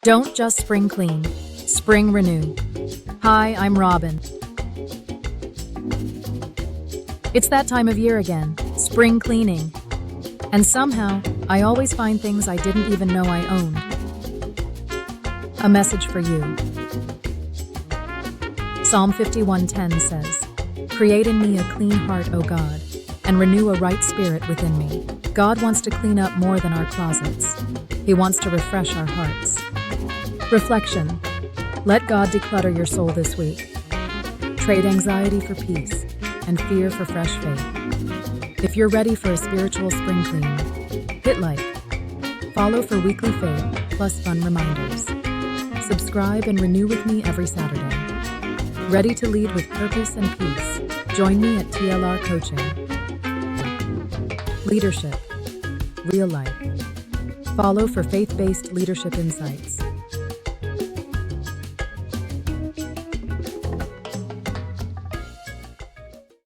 Don't just spring clean, spring renew. Hi, I'm Robin. It's that time of year again, spring cleaning. And somehow, I always find things I didn't even know I owned. A message for you. Psalm 51:10 says, "Create in me a clean heart, O God, and renew a right spirit within me." God wants to clean up more than our closets. He wants to refresh our hearts. Reflection. Let God declutter your soul this week. Trade anxiety for peace and fear for fresh faith. If you're ready for a spiritual spring clean, hit like. Follow for weekly faith plus fun reminders. Subscribe and renew with me every Saturday. Ready to lead with purpose and peace? Join me at TLR Coaching. Leadership. Real life. Follow for faith-based leadership insights.